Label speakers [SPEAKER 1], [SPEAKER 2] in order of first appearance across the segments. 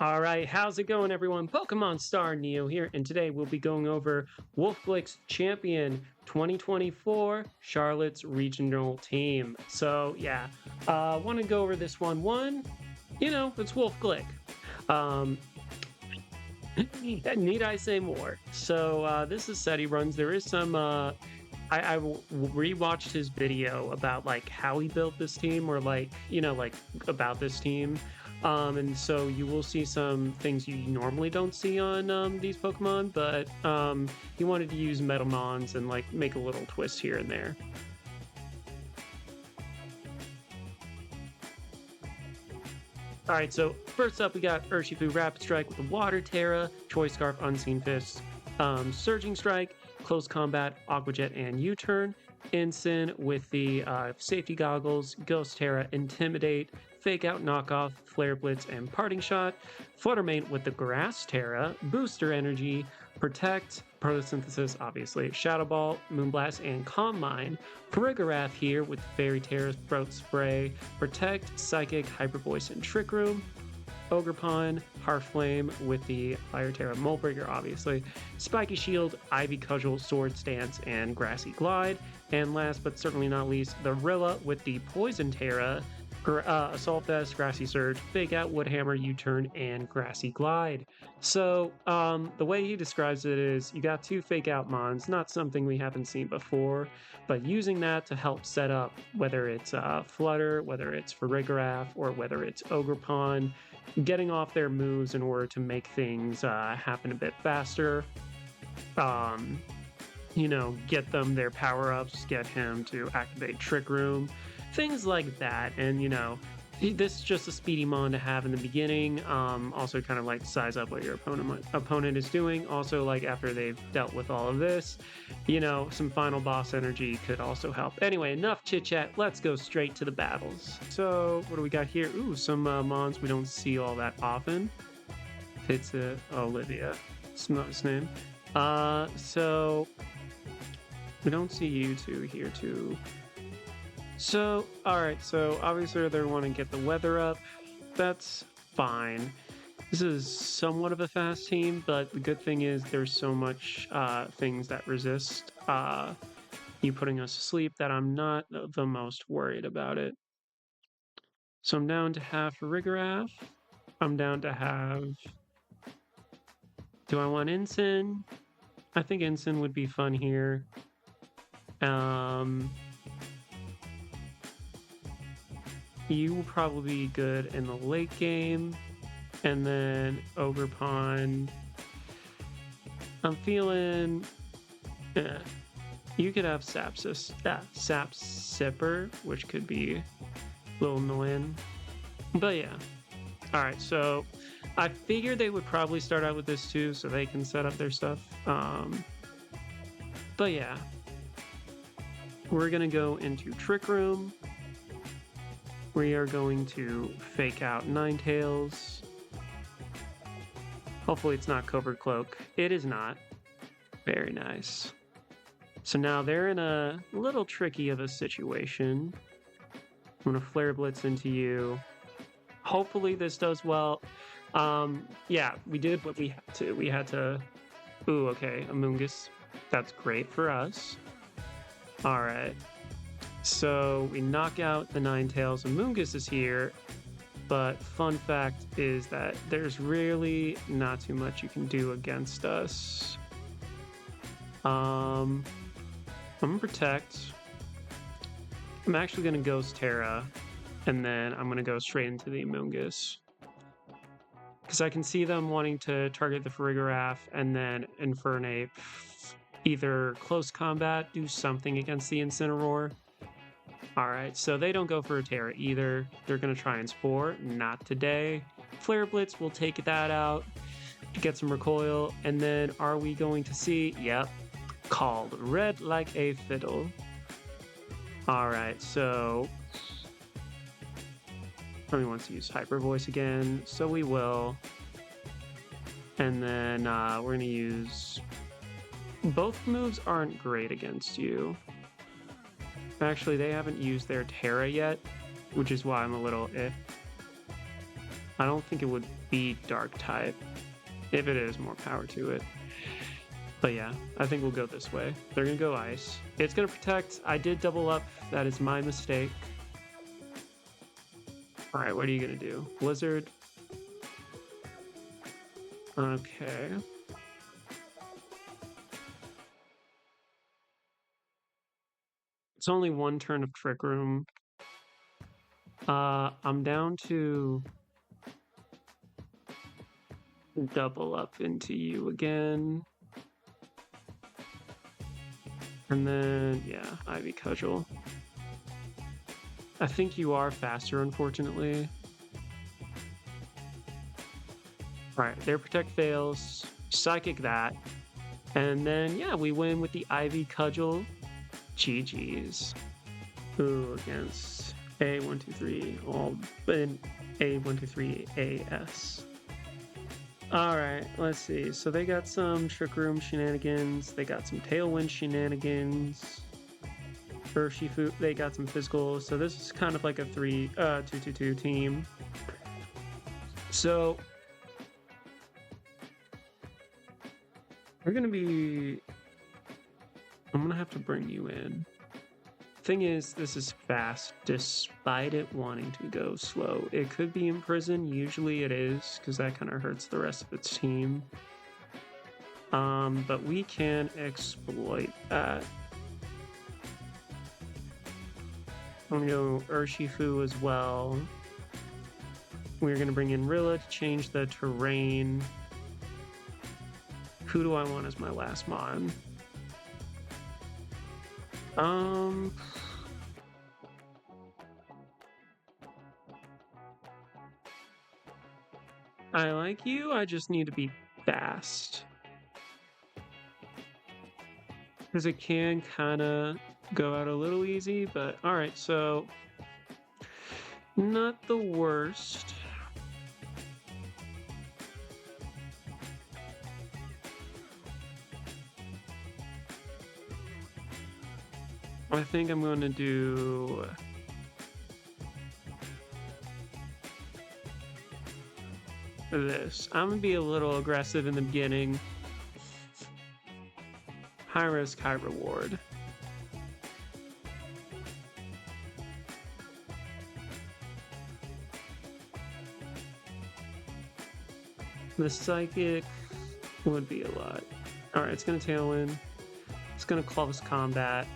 [SPEAKER 1] All right, how's it going, everyone? Pokemon Star Neo here, and today we'll be going over Wolfe Glick's Champion 2024 Charlotte's Regional Team. So, yeah, want to go over this one. It's Wolfe Glick. Um, need I say more? So, this is set he runs. There is some. I rewatched his video about like how he built this team, or like about this team. And so you will see some things you normally don't see on these Pokemon, but he wanted to use Metalmons and like make a little twist here and there. All right, so first up we got Urshifu Rapid Strike with the Water Tera, Choice Scarf, Unseen Fist, Surging Strike, Close Combat, Aqua Jet, and U-Turn. Ensign with the Safety Goggles, Ghost Tera, Intimidate, Fake Out, Knockoff, Flare Blitz, and Parting Shot. Fluttermane with the Grass Tera, Booster Energy, Protect, Photosynthesis, obviously, Shadow Ball, Moonblast, and Calm Mind. Farigiraf here with Fairy Tera, Throat Spray, Protect, Psychic, Hyper Voice, and Trick Room. Ogerpon, Heartflame with the Fire Tera, Molebreaker, obviously, Spiky Shield, Ivy Cudgel, Sword Stance, and Grassy Glide. And last but certainly not least, the Rilla with the Poison Tera, Assault Vest, Grassy Surge, Fake Out, Woodhammer, U-Turn, and Grassy Glide. So the way he describes it is you got two Fake Out Mons, not something we haven't seen before, but using that to help set up whether it's Flutter, whether it's Farigiraf, or whether it's Ogerpon, getting off their moves in order to make things happen a bit faster. Get them their power-ups, get him to activate Trick Room, things like that. And, this is just a speedy mon to have in the beginning. Also kind of like size up what your opponent is doing. Also, like after they've dealt with all of this, some final boss energy could also help. Anyway, enough chit-chat. Let's go straight to the battles. So what do we got here? Ooh, some mons we don't see all that often. It's Olivia. That's name. So we don't see you two here too. So, alright, so obviously they want to get the weather up. That's fine. This is somewhat of a fast team, but the good thing is there's so much things that resist you putting us to sleep that I'm not the most worried about it. So I'm down to have Farigiraf. I'm down to have... Do I want Ensign? I think Ensign would be fun here. You will probably be good in the late game. And then Ogerpon. I'm feeling... You could have Sap Sipper, which could be a little annoying. But yeah. Alright, so I figured they would probably start out with this too, so they can set up their stuff. But yeah. We're going to go into Trick Room. We are going to Fake Out Ninetales. Hopefully it's not Covert Cloak. It is not. Very nice. So now they're in a little tricky of a situation. I'm going to Flare Blitz into you. Hopefully this does well. Yeah, we did what we had to. We had to... Ooh, okay, Amoonguss. That's great for us. Alright. So we knock out the Ninetales. Amoonguss is here, but fun fact is that there's really not too much you can do against us. I'm gonna Protect. I'm actually gonna Ghost Tera, and then I'm gonna go straight into the Amoonguss. Because I can see them wanting to target the Farigiraf and then Infernape. Either Close Combat, do something against the Incineroar. Alright, so they don't go for a Tera either. They're going to try and Spore. Not today. Flare Blitz will take that out to get some recoil. And then are we going to see... Yep. Called Red Like a Fiddle. Alright, so... Somebody wants to use Hyper Voice again, so we will. And then we're going to use... Both moves aren't great against you. Actually, they haven't used their Tera yet, which is why I'm a little I don't think it would be dark type. If it is, more power to it. But yeah, I think we'll go this way. They're gonna go ice. It's gonna protect. I did double up. That is my mistake. All right, what are you gonna do? Blizzard. Okay. It's only one turn of Trick Room. I'm down to double up into you again. And then, yeah, Ivy Cudgel. I think you are faster, unfortunately. Alright, their Protect fails. Psychic that. And then, yeah, we win with the Ivy Cudgel. GG's. Ooh, against A123, all in A123 AS. Alright, let's see. So they got some Trick Room shenanigans, they got some Tailwind shenanigans. Urshifu, they got some physical. So this is kind of like a 2-2-2 team. So we're gonna be. I'm gonna have to bring you in. Thing is, this is fast, despite it wanting to go slow. It could be in prison. Usually it is, because that kind of hurts the rest of its team. But we can exploit that. I'm gonna go Urshifu as well. We're gonna bring in Rilla to change the terrain. Who do I want as my last mon? I like you, I just need to be fast. Because it can kind of go out a little easy, but alright, so not the worst. I think I'm going to do this. I'm going to be a little aggressive in the beginning. High risk, high reward. The psychic would be a lot. Alright, it's going to Tailwind. It's going to close combat.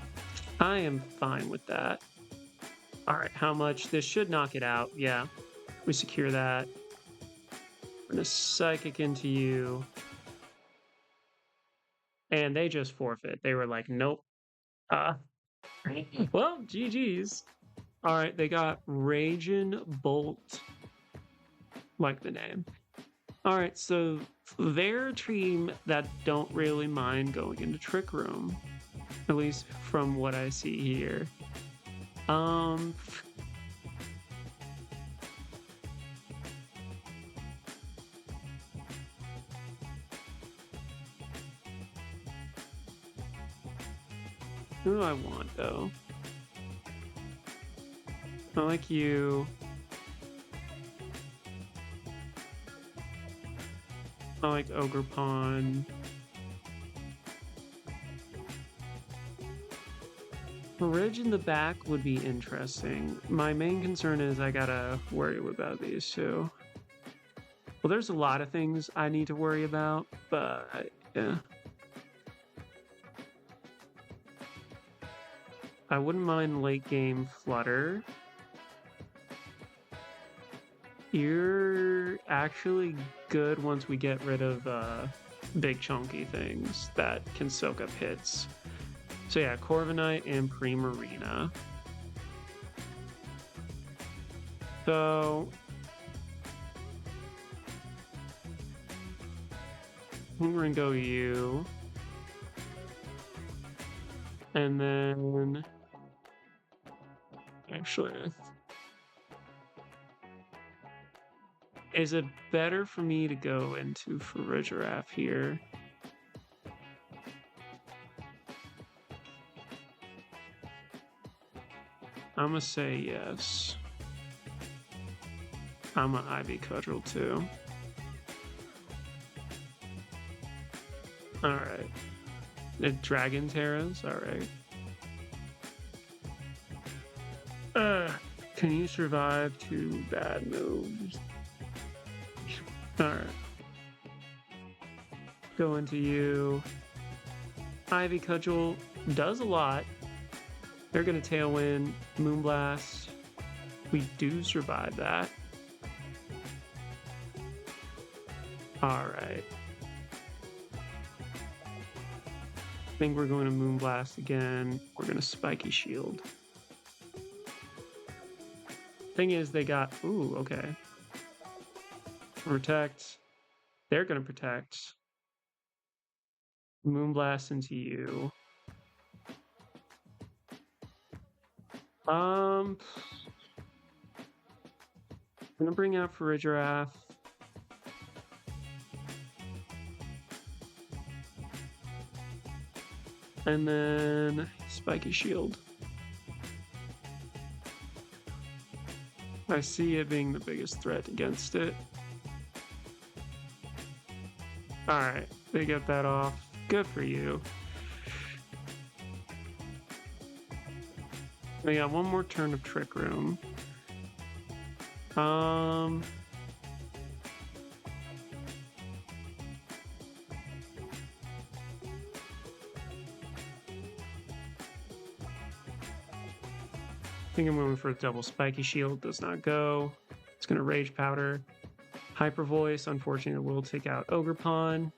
[SPEAKER 1] I am fine with that. Alright, how much? This should knock it out. Yeah, we secure that. We're going to psychic into you. And they just forfeit. They were like, nope. Well, GG's. Alright, they got Raging Bolt. Like the name. Alright, so they're a team that don't really mind going into Trick Room. At least from what I see here. Who do I want, though? I like you. I like Ogre Pawn. Ridge in the back would be interesting. My main concern is I gotta worry about these two. Well, there's a lot of things I need to worry about, but yeah. I wouldn't mind late game Flutter. You're actually good once we get rid of big chunky things that can soak up hits. So yeah, Corviknight and Primarina. So we're gonna go you. And then actually, is it better for me to go into Farigiraf here? I'm gonna say yes. I'm an Ivy Cudgel too. Alright. Dragon Terras, alright. Can you survive 2 bad moves? Alright. Go into you. Ivy Cudgel does a lot. They're gonna Tailwind, Moonblast. We do survive that. Alright. I think we're going to Moonblast again. We're gonna Spiky Shield. Thing is, they got... Ooh, okay. Protect. They're gonna protect. Moonblast into you. I'm gonna bring out Farigiraf. And then Spiky Shield. I see it being the biggest threat against it. Alright, they get that off. Good for you. We got one more turn of Trick Room. I think I'm going for a double Spiky Shield. Does not go. It's going to Rage Powder. Hyper Voice, unfortunately, will take out Ogerpon.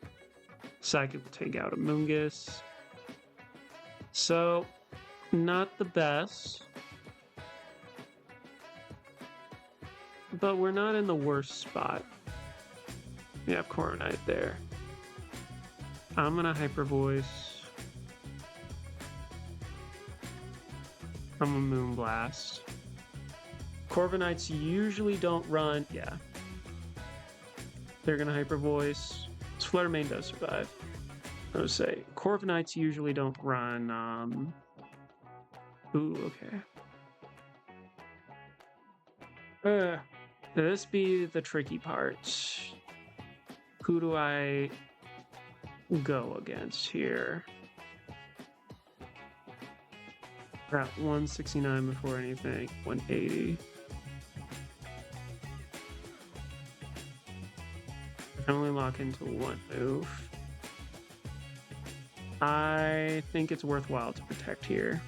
[SPEAKER 1] Psychic will take out a Moongus. So, not the best. But we're not in the worst spot. We have Corviknight there. I'm going to Hyper Voice. I'm a Moonblast. Corviknights usually don't run. Yeah. They're going to Hyper Voice. Flutter Main does survive. I would say Corviknights usually don't run. Ooh, okay. This be the tricky part. Who do I go against here? Got 169 before anything. 180. I can only lock into one move. I think it's worthwhile to protect here.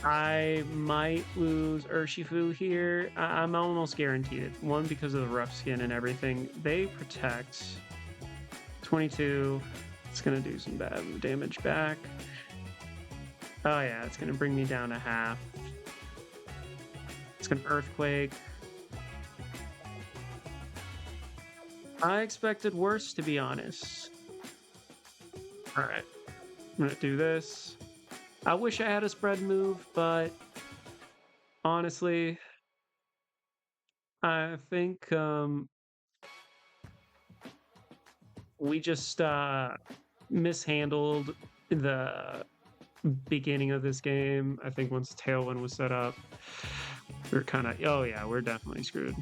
[SPEAKER 1] I might lose Urshifu here. I'm almost guaranteed it. One, because of the rough skin and everything. They protect. 22. It's going to do some bad damage back. Oh yeah, it's going to bring me down to half. It's going to Earthquake. I expected worse, to be honest. Alright. I'm going to do this. I wish I had a spread move, but honestly, I think we just mishandled the beginning of this game. I think once Tailwind was set up, we we're kind of, oh yeah, we're definitely screwed.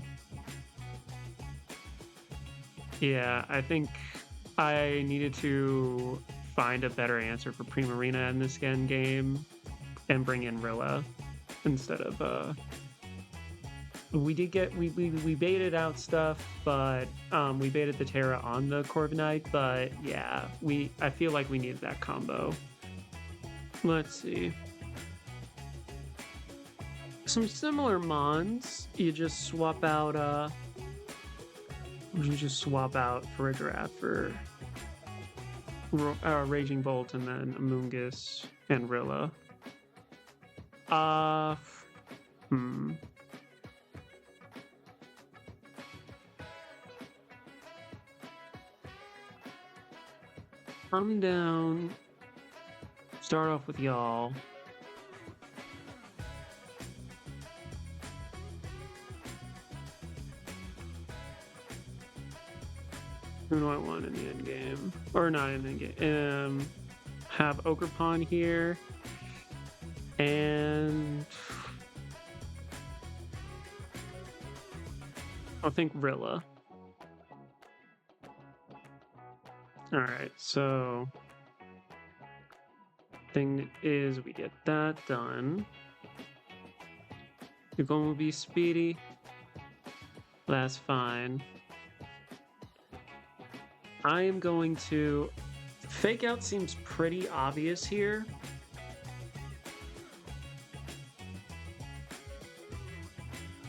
[SPEAKER 1] Yeah, I think I needed to find a better answer for Primarina in this end game and bring in Rilla instead of we did get we baited out stuff, but we baited the Tera on the Corviknight, but yeah, I feel like we needed that combo. Let's see. Some similar mons. You just swap out Farigiraf for Raging Bolt and then Amoonguss and Rilla. Come down. Start off with y'all. Who do I want in the end game? Or not in the end game. Have Ogerpon here. And I'll think Rilla. Alright, so thing is we get that done. You're going to be speedy. That's fine. I am going to... Fake out seems pretty obvious here.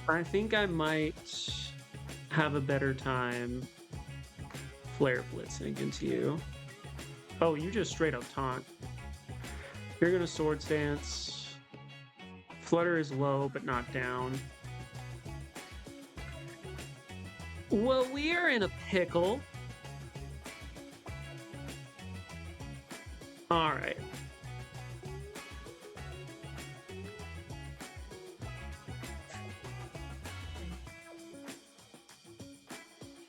[SPEAKER 1] I think I might have a better time flare blitzing into you. Oh, you just straight up taunt. You're gonna sword stance. Flutter is low, but not down. Well, we are in a pickle. Alright.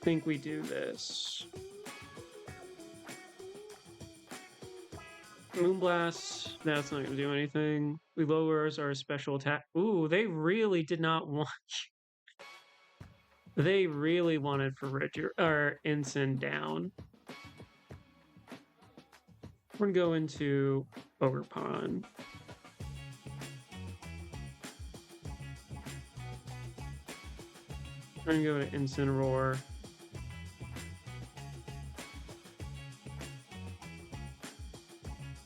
[SPEAKER 1] I think we do this. Moonblast, that's not gonna do anything. We lowers our special attack. Ooh, they really did not want... They really wanted for Richard or Ensign down. We're gonna go into Overpawn. We're gonna go to Incineroar.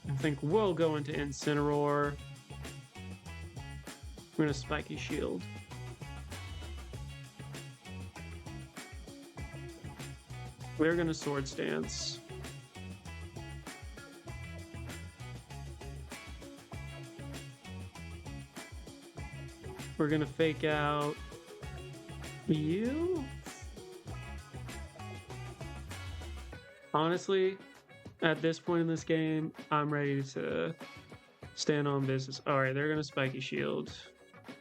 [SPEAKER 1] I think we'll go into Incineroar. We're gonna Spiky Shield. We're gonna Sword Stance. We're gonna fake out you. Honestly, at this point in this game, I'm ready to stand on business. All right, they're gonna Spiky Shield.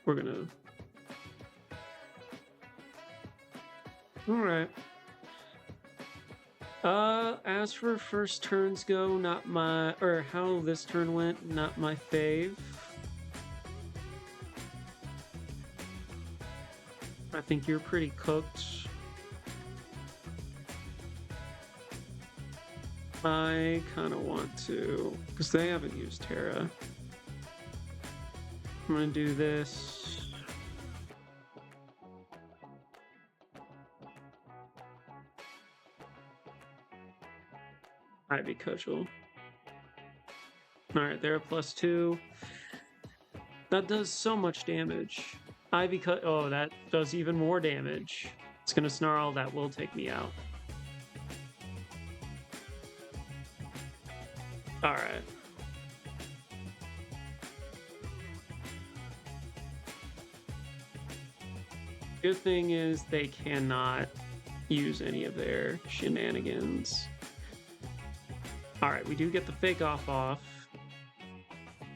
[SPEAKER 1] We're gonna... All right. As for first turns go, not my... Or how this turn went, not my fave. I think you're pretty cooked. I kind of want to, because they haven't used Tera. I'm going to do this. Ivy Cudgel. Alright, they're a +2. That does so much damage. Ivy Cut. Oh, that does even more damage. It's going to Snarl. That will take me out. Alright. Good thing is they cannot use any of their shenanigans. Alright, we do get the fake off.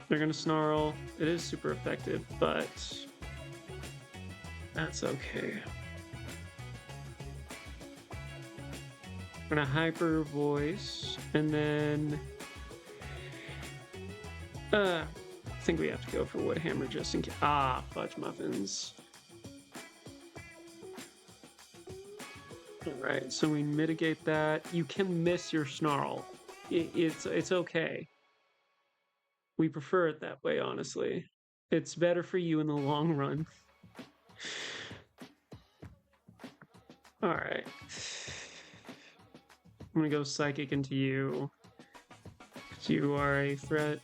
[SPEAKER 1] They're gonna Snarl. It is super effective, but that's okay. I'm gonna Hyper Voice, and then I think we have to go for Woodhammer just in case. Ah, Fudge Muffins. Alright, so we mitigate that. You can miss your Snarl. It's okay. We prefer it that way, honestly. It's better for you in the long run. Alright. I'm gonna go Psychic into you. Because you are a threat.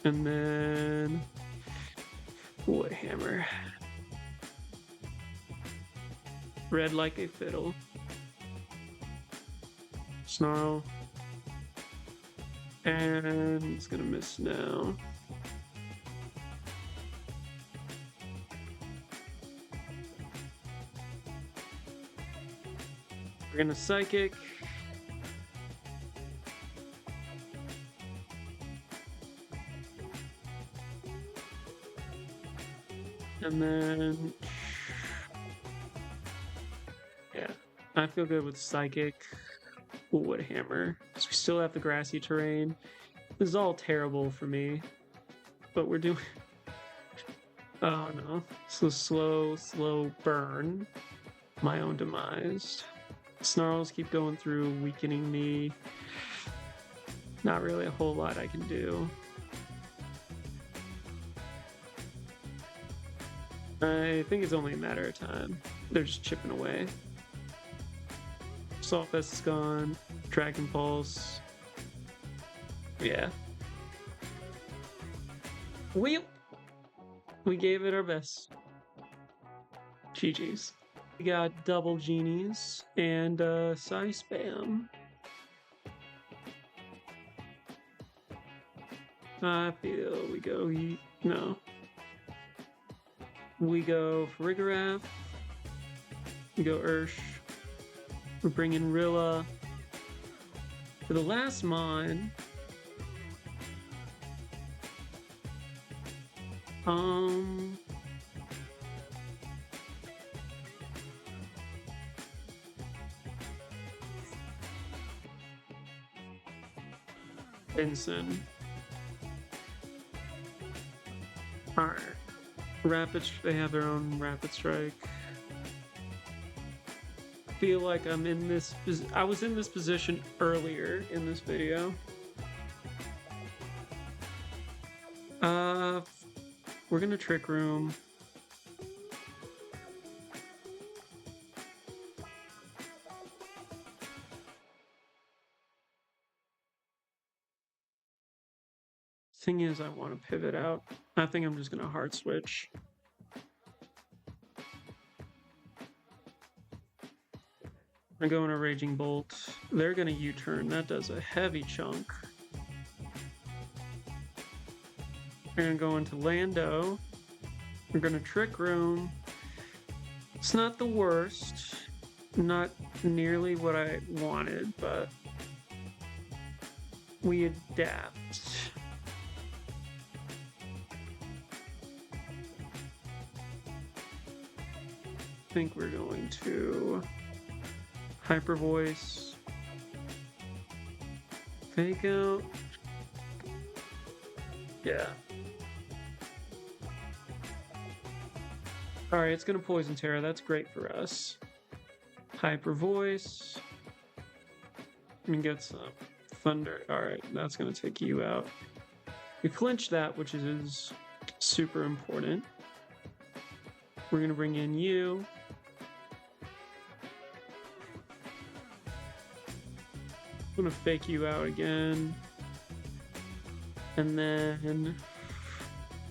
[SPEAKER 1] And then... Woodhammer. Red like a fiddle. Snarl. And it's gonna miss now. We're gonna Psychic. And then... Yeah, I feel good with Psychic. Woodhammer. Because we still have the grassy terrain. This is all terrible for me. But we're doing... Oh no. So slow burn. My own demise. Snarls keep going through, weakening me. Not really a whole lot I can do. I think it's only a matter of time. They're just chipping away. Assault Vest is gone. Dragon Pulse. Yeah. We gave it our best. GG's. We got double genies and Psy Spam. I feel we go no. We go Farigiraf. We go Ursh. We're bringing Rilla. For the last mon. Vincent. Alright. They have their own Rapid Strike. I feel like I'm in this. I was in this position earlier in this video. We're gonna Trick Room. Thing is, I want to pivot out. I think I'm just gonna hard switch. I'm going to Raging Bolt. They're gonna U-turn. That does a heavy chunk. We're gonna go into Lando. We're gonna Trick Room. It's not the worst. Not nearly what I wanted, but we adapt. I think we're going to Hyper Voice. Fake out. Yeah. Alright, it's gonna poison Tera. That's great for us. Hyper Voice. And get some Thunder. Alright, that's gonna take you out. We clinch that, which is super important. We're gonna bring in you. I'm gonna fake you out again. And then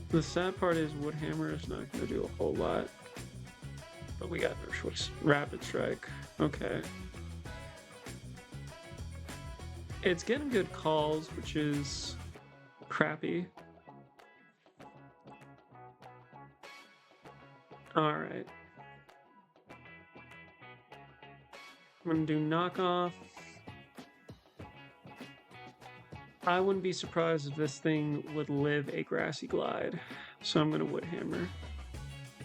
[SPEAKER 1] the sad part is Woodhammer is not gonna do a whole lot. But we got no choice. Rapid Strike. Okay. It's getting good calls, which is crappy. Alright. I'm gonna do Knockoff. I wouldn't be surprised if this thing would live a Grassy Glide. So I'm gonna Woodhammer.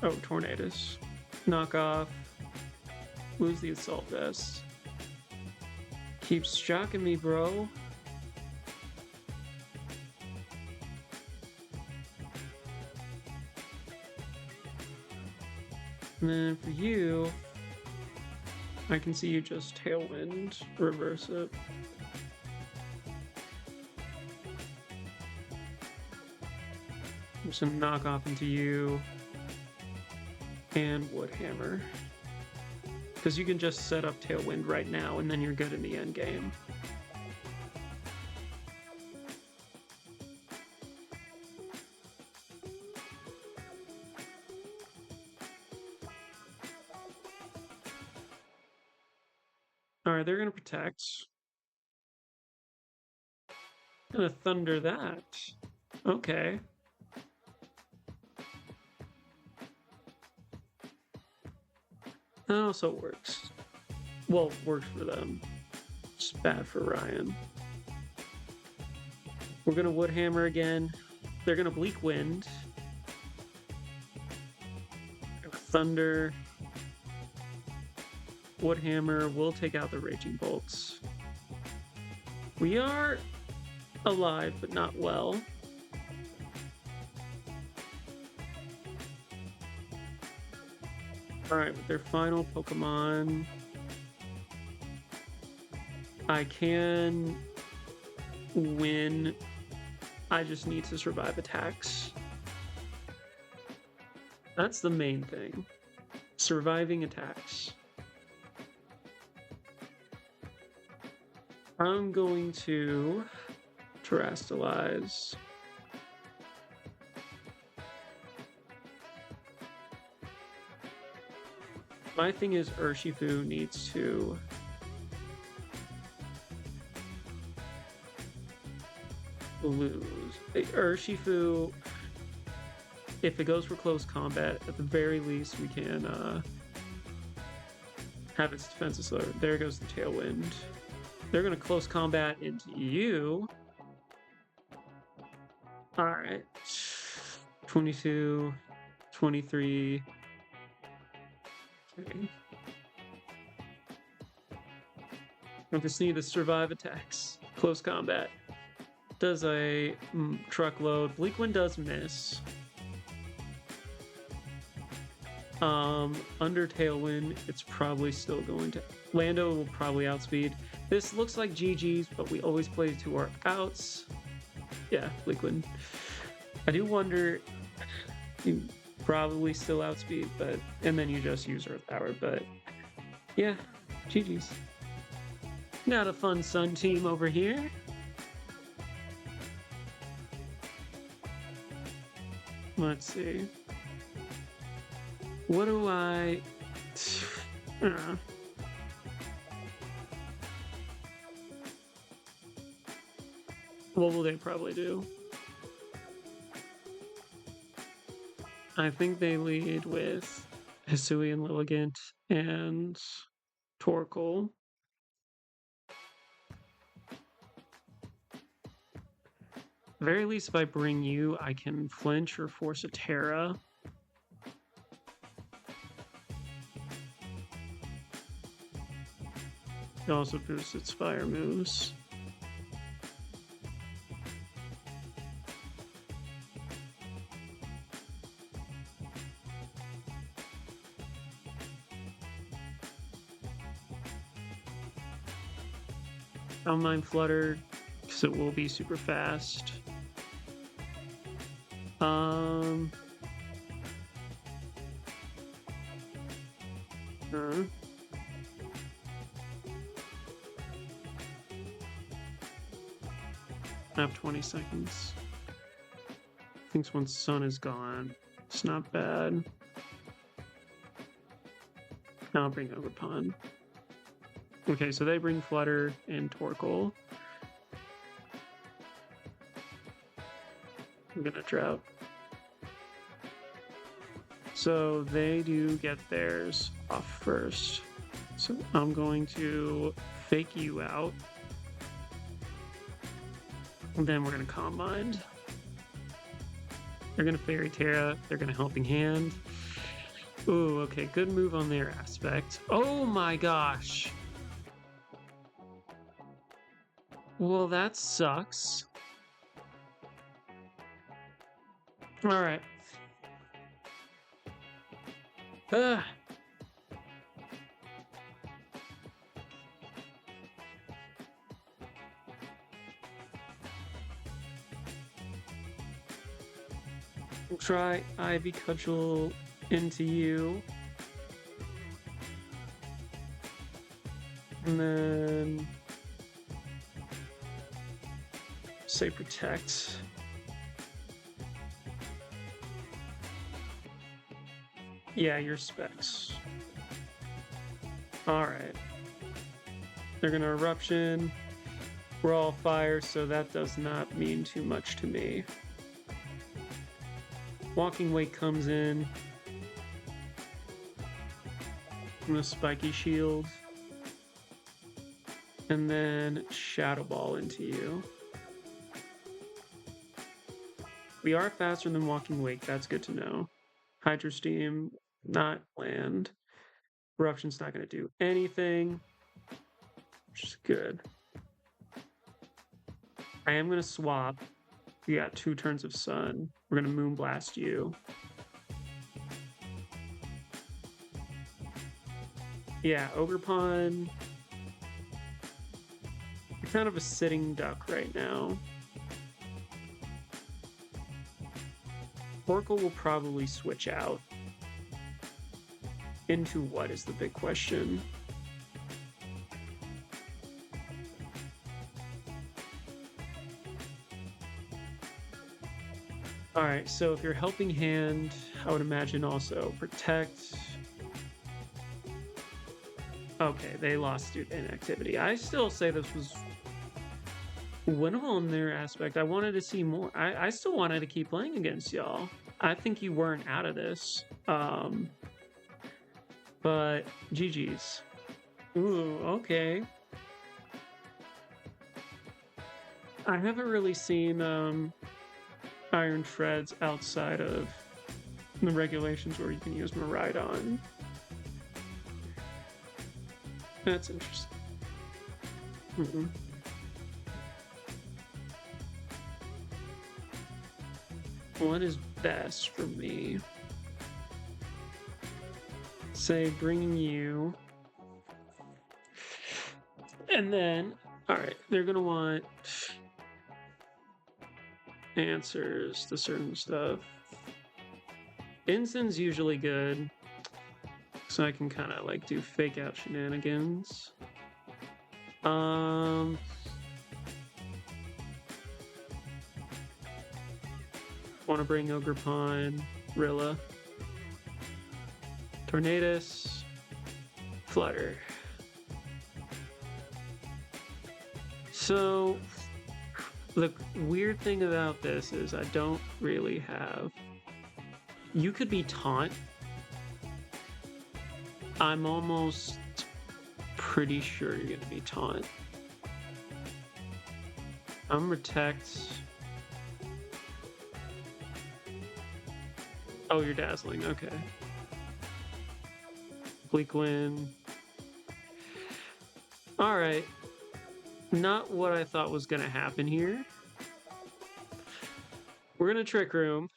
[SPEAKER 1] Oh, Tornadus. Knock off. Lose the Assault Vest. Keeps shocking me, bro. And then for you, I can see you just Tailwind, reverse it. Some knock off into you and Woodhammer. Because you can just set up Tailwind right now and then you're good in the end game. Alright, they're gonna protect. Gonna Thunder that. Okay. That also works. Well, works for them. It's bad for Ryan. We're gonna Woodhammer again. They're gonna Bleak Wind. Thunder. Woodhammer will take out the Raging Bolts. We are alive, but not well. Alright, with their final Pokemon, I can win. I just need to survive attacks. That's the main thing. Surviving attacks. I'm going to Terastalize. My thing is Urshifu needs to lose. Urshifu, if it goes for close combat, at the very least we can have its defenses slower. There goes the Tailwind. They're going to close combat into you. Alright. 22, 23. Okay. I just need to survive attacks. Close combat. Does a truckload. Bleakwind does miss. Under Tailwind, it's probably still going to... Lando will probably outspeed. This looks like GG's, but we always play to our outs. Yeah, Bleakwind. I do wonder... You probably still outspeed, but... And then you just use Earth Power, but... Yeah, GG's. Got a fun Sun team over here. Let's see. What do I... What will they probably do? I think they lead with Hisuian Lilligant and Torkoal. Very least, if I bring you, I can flinch or force a Tera. It also boosts its fire moves. I don't mind Flutter, because it will be super fast. I have 20 seconds. I think once Sun is gone, it's not bad. I'll bring Overpond. Okay, so they bring Flutter and Torkoal. I'm gonna Drought. So they do get theirs off first. So I'm going to fake you out. And then we're gonna Calm Mind. They're gonna Fairy Tera. They're gonna Helping Hand. Ooh, okay, good move on their aspect. Oh my gosh. Well, that sucks. All right. We'll try Ivy Cudgel into you. And then say Protect. Yeah, your specs. Alright. They're gonna Eruption. We're all fire, so that does not mean too much to me. Walking Wake comes in. I'm gonna Spiky Shield. And then Shadow Ball into you. We are faster than Walking Wake, that's good to know. Hydro Steam, not land. Eruption's not gonna do anything, which is good. I am gonna swap. We got 2 turns of Sun. We're gonna Moonblast you. Yeah, Ogerpon. You're kind of a sitting duck right now. Oracle will probably switch out. Into what is the big question? Alright, so if you're helping hand, I would imagine also protect. Okay, they lost due to inactivity. I still say this was winnable in their aspect. I wanted to see more. I still wanted to keep playing against y'all. I think you weren't out of this. But GG's. Ooh, okay. I haven't really seen Iron Shreds outside of the regulations where you can use Miraidon. That's interesting. What is best for me? Say bringing you. And then, alright, they're gonna want answers to certain stuff. Inson's usually good. So I can kind of like do fake out shenanigans. Want to bring Ogerpon, Rilla, Tornadus, Flutter. So the weird thing about this is I don't really have. You could be taunt. I'm almost pretty sure you're gonna be taunt. I'm protect. Oh, you're dazzling. Okay. Bleak Wind. All right. Not what I thought was gonna happen here. We're gonna Trick Room.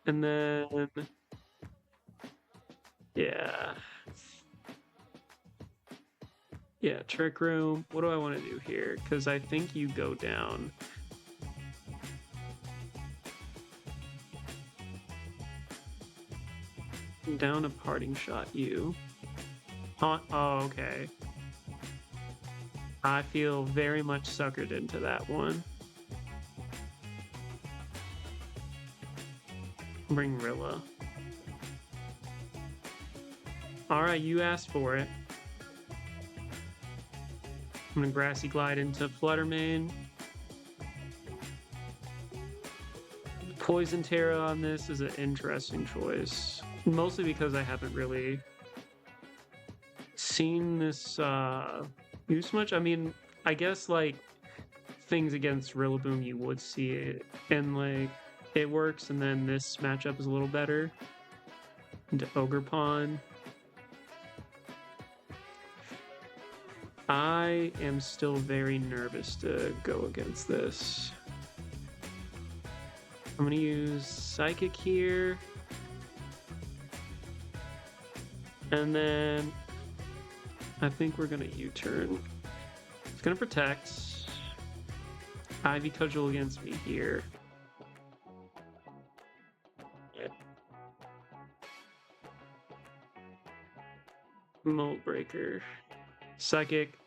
[SPEAKER 1] And then, yeah. Yeah, Trick Room. What do I want to do here? Because I think you go down. Down a Parting Shot you. Oh, okay. I feel very much suckered into that one. Bring Rilla. Alright, you asked for it. I'm gonna Grassy Glide into Flutter Mane. Poison Tera on this is an interesting choice. Mostly because I haven't really seen this use much. I mean, I guess like things against Rillaboom you would see it, and like it works, and then this matchup is a little better. Into Ogerpon. I am still very nervous to go against this. I'm gonna use Psychic here. And then I think we're gonna U-turn. It's gonna protect. Ivy Cudgel against me here. Mold Breaker. Psychic.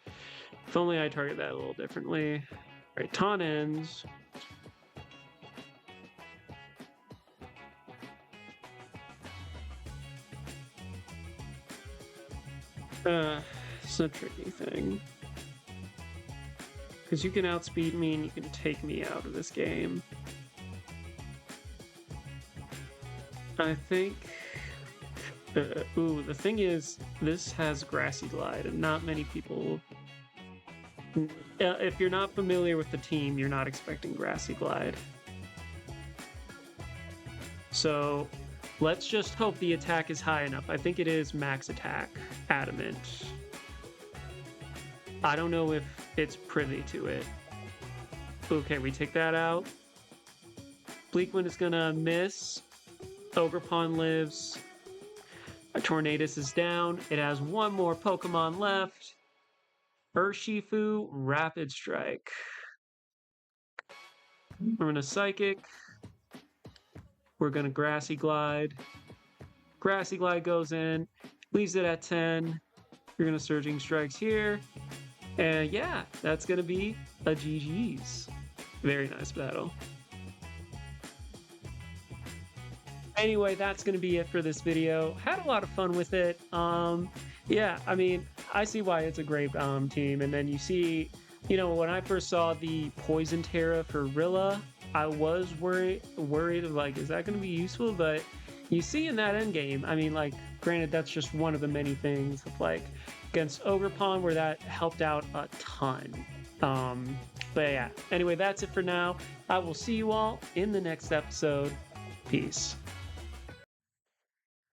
[SPEAKER 1] If only I target that a little differently. Alright, taunt ends. It's a tricky thing. Because you can outspeed me and you can take me out of this game. I think... ooh, the thing is, this has Grassy Glide, and not many people... if you're not familiar with the team, you're not expecting Grassy Glide. So, let's just hope the attack is high enough. I think it is max attack, Adamant. I don't know if it's privy to it. Okay, we take that out. Bleak Wind is gonna miss. Ogerpon lives. A Tornadus is down. It has one more Pokemon left. Urshifu, Rapid Strike. We're gonna Psychic. We're gonna Grassy Glide. Grassy Glide goes in, leaves it at 10. You're gonna Surging Strikes here. And yeah, that's gonna be a GG's. Very nice battle. Anyway, that's going to be it for this video. Had a lot of fun with it. Yeah, I mean, I see why it's a great team. And then you see, you know, when I first saw the Poison Tera for Rilla, I was worried of like, is that going to be useful? But you see in that end game, I mean, like, granted, that's just one of the many things of like against Ogerpon where that helped out a ton. But yeah, anyway, that's it for now. I will see you all in the next episode. Peace.